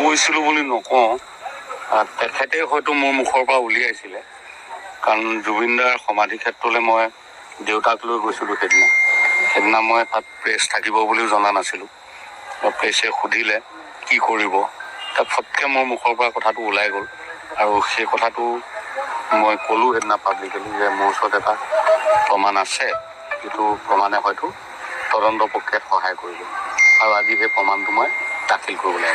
কৈছিলোঁ বুলি নকওঁ, তেখেতে হয়তো মোৰ মুখৰ পৰা উলিয়াইছিলে। কাৰণ জুবিনদাৰ সমাধি ক্ষেত্ৰলৈ মই দেউতাক লৈ গৈছিলোঁ সেইদিনা মই তাত প্ৰেছ থাকিব বুলিও জনা নাছিলোঁ। প্ৰেছে সুধিলে কি কৰিব, তাত ফটকৈ মোৰ মুখৰ পৰা কথাটো ওলাই গ'ল। আৰু সেই কথাটো মই ক'লোঁ সেইদিনা পাব্লিকেলি যে মোৰ ওচৰত এটা প্ৰমাণ আছে, যিটো প্ৰমাণে হয়তো তদন্ত প্ৰক্ৰিয়াত সহায় কৰিব। আৰু আজি সেই প্ৰমাণটো মই দাখিল কৰিবলৈ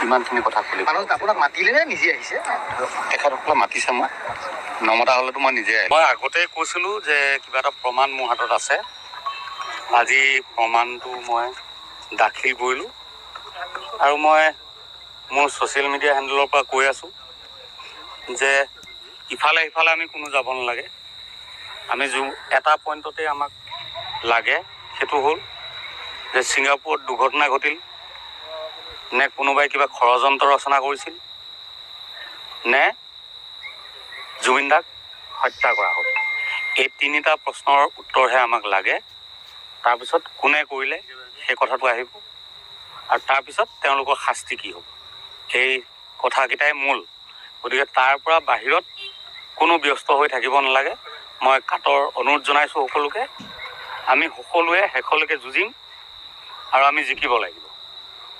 ইমানখিনি কথা ক'লে। আপোনাক মাতিলে নে নিজে আহিছে? তেখেতসকলে মাতিছে, মই নমতা হ'লেতো মই নিজে আহিম। মই আগতেই কৈছিলোঁ যে কিবা এটা প্ৰমাণ মোৰ হাতত আছে। আজি প্ৰমাণটো মই দাখিল কৰিলোঁ। আৰু মই মোৰ ছ'চিয়েল মিডিয়া হেণ্ডেলৰ পৰা কৈ আছোঁ যে ইফালে সিফালে আমি কোনো যাব নালাগে। আমি এটা পইণ্টতে আমাক লাগে, সেইটো হ'ল যে ছিংগাপুৰত দুৰ্ঘটনা ঘটিল নে কোনোবাই কিবা ষড়যন্ত্ৰ ৰচনা কৰিছিল নে জুবিন দাক হত্যা কৰা হ'ল। এই তিনিটা প্ৰশ্নৰ উত্তৰহে আমাক লাগে। তাৰপিছত কোনে কৰিলে সেই কথাটো আহিব, আৰু তাৰপিছত তেওঁলোকৰ শাস্তি কি হ'ব, সেই কথাকেইটাই মূল। গতিকে তাৰ পৰা বাহিৰত কোনো ব্যস্ত হৈ থাকিব নালাগে। মই কাটৰ অনুৰোধ জনাইছোঁ সকলোকে, আমি সকলোৱে শেষলৈকে যুঁজিম আৰু আমি জিকিব লাগিব।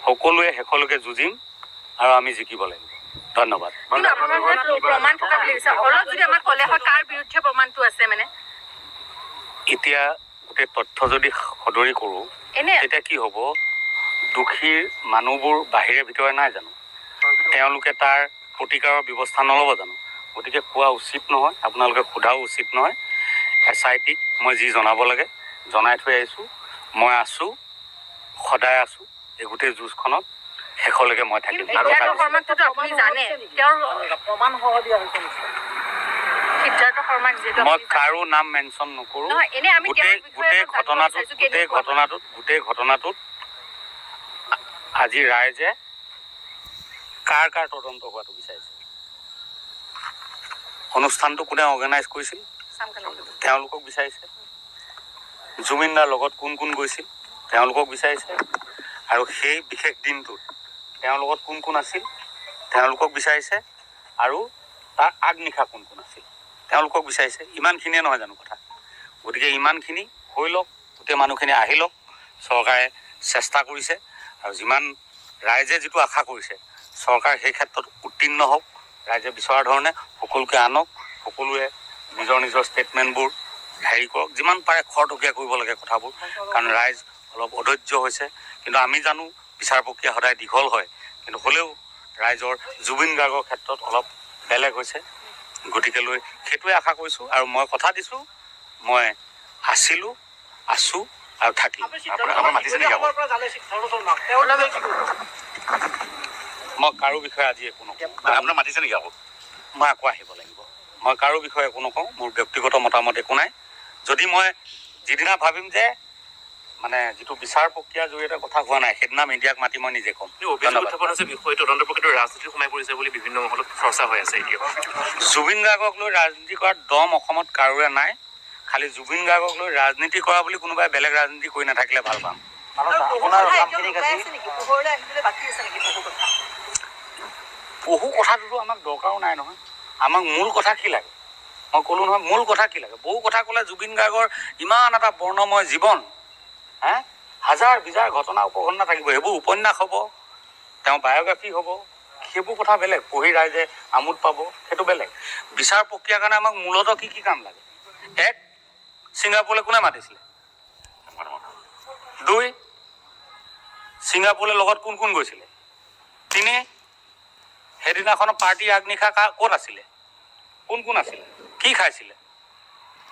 সকলোৱে শেষলৈকে যুঁজিম আৰু আমি জিকিব লাগিব। ধন্যবাদ। এতিয়া গোটেই তথ্য যদি সদৰি কৰোঁ তেতিয়া কি হ'ব, দোষীৰ মানুহবোৰ বাহিৰে ভিতৰে নাই জানো? তেওঁলোকে তাৰ প্ৰতিকাৰৰ ব্যৱস্থা নল'ব জানো? গতিকে কোৱা উচিত নহয়, আপোনালোকে সোধাও উচিত নহয়। SITক মই যি জনাব লাগে জনাই থৈ আহিছোঁ। মই আছোঁ, সদায় আছোঁ। এই গোটেই যুঁজখনত শেষলৈকে মই থাকিম। মই কাৰো নাম মেনশ্যন নকৰোঁ। গোটেই ঘটনাটোত আজি ৰাইজে কাৰ তদন্ত হোৱাটো বিচাৰিছে। অনুষ্ঠানটো কোনে অৰ্গেনাইজ কৰিছিল তেওঁলোকক বিচাৰিছে। জুবিন দাৰ লগত কোন কোন গৈছিল তেওঁলোকক বিচাৰিছে। আৰু সেই বিশেষ দিনটোত তেওঁৰ লগত কোন কোন আছিল তেওঁলোকক বিচাৰিছে। আৰু তাৰ আগনিশা কোন কোন আছিল তেওঁলোকক বিচাৰিছে। ইমানখিনিয়ে নহয় জানো কথা? গতিকে ইমানখিনি হৈ লওক, গোটেই মানুহখিনি আহি লওক। চৰকাৰে চেষ্টা কৰিছে, আৰু যিমান ৰাইজে যিটো আশা কৰিছে চৰকাৰ সেই ক্ষেত্ৰত উত্তীৰ্ণ হওক। ৰাইজে বিচৰা ধৰণে সকলোকে আনক, সকলোৱে নিজৰ নিজৰ ষ্টেটমেণ্টবোৰ হেৰি কৰক, যিমান পাৰে খৰতকীয়া কৰিব লাগে কথাবোৰ। কাৰণ ৰাইজ অলপ অধৈৰ্য হৈছে। কিন্তু আমি জানো বিচাৰ প্ৰক্ৰিয়া সদায় দীঘল হয়, কিন্তু হ'লেও ৰাইজৰ জুবিন গাৰ্গৰ ক্ষেত্ৰত অলপ বেলেগ হৈছে। গতিকেলৈ সেইটোৱে আশা কৰিছোঁ। আৰু মই কথা দিছোঁ, মই আছোঁ আৰু থাকিম। মই কাৰো বিষয়ে আজি একো নকওঁ। আপোনাক মাতিছে নেকি আকৌ? মই আকৌ আহিব লাগিব। মই কাৰো বিষয়ে একো নকওঁ। মোৰ ব্যক্তিগত মতামত একো নাই। যদি মই যিদিনা ভাবিম যে মানে যিটো বিচাৰ প্ৰক্ৰিয়াৰ জৰিয়তে কথা হোৱা নাই, সেইদিনা মিডিয়াক মাতি মই নিজে ক'ম। বিষয় তদন্ত প্ৰক্ৰিয়াটো ৰাজনীতিত সোমাই পৰিছে বুলি বিভিন্ন মহলত চৰ্চা হৈ আছে। জুবিন গাৰ্গক লৈ ৰাজনীতি কৰাৰ দম অসমত কাৰোৰে নাই। খালি জুবিন গাৰ্গক লৈ ৰাজনীতি কৰা বুলি কোনোবাই বেলেগ ৰাজনীতি কৰি নাথাকিলে ভাল পাম। বহু কথাটোতো আমাক দৰকাৰো নাই নহয়। আমাক মূল কথা কি লাগে? মই ক'লোঁ নহয়, মূল কথা কি লাগে? বহু কথা ক'লে জুবিন গাৰ্গৰ ইমান এটা বৰ্ণময় জীৱন, হাজাৰ বিজাৰ ঘটনা উপঘটনা থাকিব। সেইবোৰ উপন্যাস হ'ব, তেওঁ বায়'গ্ৰাফি হ'ব, সেইবোৰ কথা বেলেগ। পঢ়ি ৰাইজে আমোদ পাব, সেইটো বেলেগ। বিচাৰ প্ৰক্ৰিয়াৰ কাৰণে আমাক মূলতঃ কি কাম লাগে? এক, ছিংগাপুৰলৈ কোনে মাতিছিলে? 2, ছিংগাপুৰলৈ লগত কোন কোন গৈছিলে? 3, সেইদিনাখনৰ পাৰ্টি আগনিশা ক'ত আছিলে? কোন কোন আছিলে? কি খাইছিলে?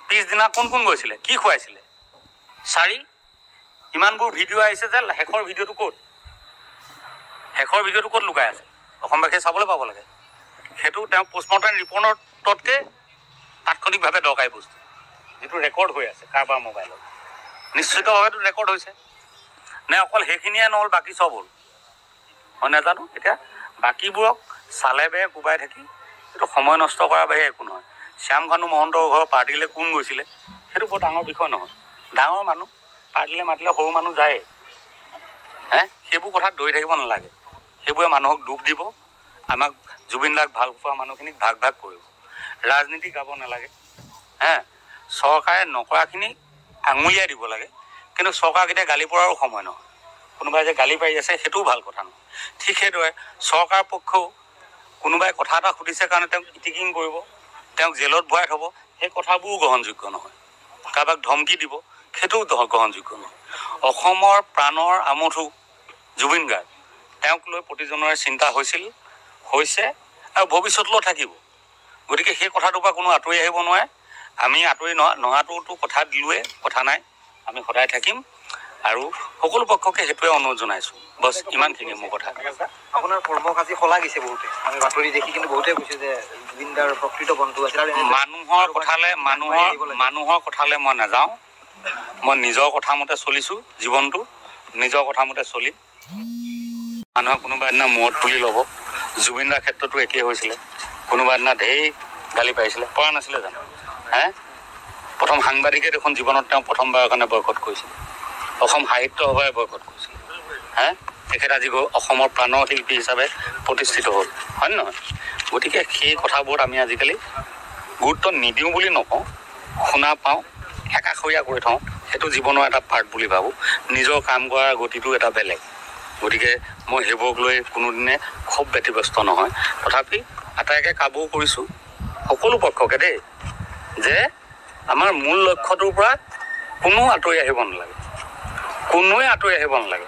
পিছদিনা কোন কোন গৈছিলে? কি খুৱাইছিলে? 4, ইমানবোৰ ভিডিঅ' আহিছে যে শেষৰ ভিডিঅ'টো ক'ত? শেষৰ ভিডিঅ'টো ক'ত লুকাই আছে? অসমবাসীয়ে চাবলৈ পাব লাগে। সেইটো তেওঁ পোষ্টমৰ্টেম ৰিপৰ্টতকৈ তাৎক্ষণিকভাৱে দৰকাৰী বস্তু, যিটো ৰেকৰ্ড হৈ আছে কাৰোবাৰ মোবাইলত। নিশ্চিতভাৱেতো ৰেকৰ্ড হৈছে নে অকল সেইখিনিয়ে নহ'ল, বাকী চব হ'ল? মই নাজানো। এতিয়া বাকীবোৰক চালে বেয়ে কোবাই থাকি সেইটো সময় নষ্ট কৰাৰ বাহিৰে একো নহয়। শ্যামকানু মহন্তৰ ঘৰৰ পাৰ্টিলৈ কোন গৈছিলে সেইটো বৰ ডাঙৰ বিষয় নহয়। ডাঙৰ মানুহ পাৰ্টিলৈ মাতিলে সৰু মানুহ যায়েই। সেইবোৰ কথাত দৌৰি থাকিব নালাগে। সেইবোৰে মানুহক দুখ দিব, আমাক জুবিন দাক ভাল পোৱা মানুহখিনিক ভাগ ভাগ কৰিব। ৰাজনীতি গাব নালাগে, চৰকাৰে নকৰাখিনি আঙুলিয়াই দিব লাগে, কিন্তু চৰকাৰকেইটা গালি পৰাৰো সময় নহয়। কোনোবাই যে গালি পাৰি আছে সেইটোও ভাল কথা নহয়। ঠিক সেইদৰে চৰকাৰ পক্ষও কোনোবাই কথা এটা সুধিছে কাৰণে তেওঁক ইটিকিং কৰিব, তেওঁক জেলত ভৰাই থ'ব, সেই কথাবোৰো গ্ৰহণযোগ্য নহয়। কাৰোবাক ধমকি দিব, সেইটোও গ্ৰহণযোগ্য নহয়। অসমৰ প্ৰাণৰ আমঠু জুবিন গাৰ্গ, তেওঁক লৈ প্ৰতিজনৰে চিন্তা হৈছে আৰু ভৱিষ্যতলৈও থাকিব। গতিকে সেই কথাটোৰ পৰা কোনো আঁতৰি আহিব নোৱাৰে। আমি আঁতৰি নহাটোতো কথা দিলোৱে, কথা নাই, আমি সদায় থাকিম আৰু সকলো পক্ষকে সেইটোৱে অনুৰোধ জনাইছোঁ। বছ ইমানখিনি মোৰ কথা। আপোনাৰ কৰ্মকাজী শলাগিছে বহুতে, আমি বাতৰি দেখি কিন্তু বহুতে কৈছে যে জুবিন দাৰ প্ৰকৃত বন্ধু আছিল। মানুহৰ কথালে মই নাযাওঁ, মই নিজৰ কথা মতে চলিছোঁ, জীৱনটো নিজৰ কথা মতে চলিম। মানুহৰ কোনোবা দিনা মূৰত তুলি ল'ব। জুবিন দাৰ ক্ষেত্ৰতো একেই হৈছিলে, কোনোবা দিনা ঢেৰ গালি পাৰিছিলে, পৰা নাছিলে জানো? প্ৰথম সাংবাদিকে দেখোন জীৱনত তেওঁ প্ৰথমবাৰৰ কাৰণে বয়কট কৰিছিল, অসম সাহিত্য সভাই বয়কট কৰিছিল। তেখেত আজি অসমৰ প্ৰাণৰ শিল্পী হিচাপে প্ৰতিষ্ঠিত হ'ল, হয়নে নহয়? গতিকে সেই কথাবোৰত আমি আজিকালি গুৰুত্ব নিদিওঁ বুলি নকওঁ, শুনা পাওঁ, একাষৰীয়া কৰি থওঁ, সেইটো জীৱনৰ এটা পাৰ্ট বুলি ভাবোঁ। নিজৰ কাম কৰাৰ গতিটো এটা বেলেগ। গতিকে মই সেইবোৰক লৈ কোনোদিনে খুব ব্যতিব্যস্ত নহয়। তথাপি আটাইকে কাবৌ কৰিছোঁ, সকলো পক্ষকে দেই, যে আমাৰ মূল লক্ষ্যটোৰ পৰা কোনোৱে আঁতৰি আহিব নালাগে।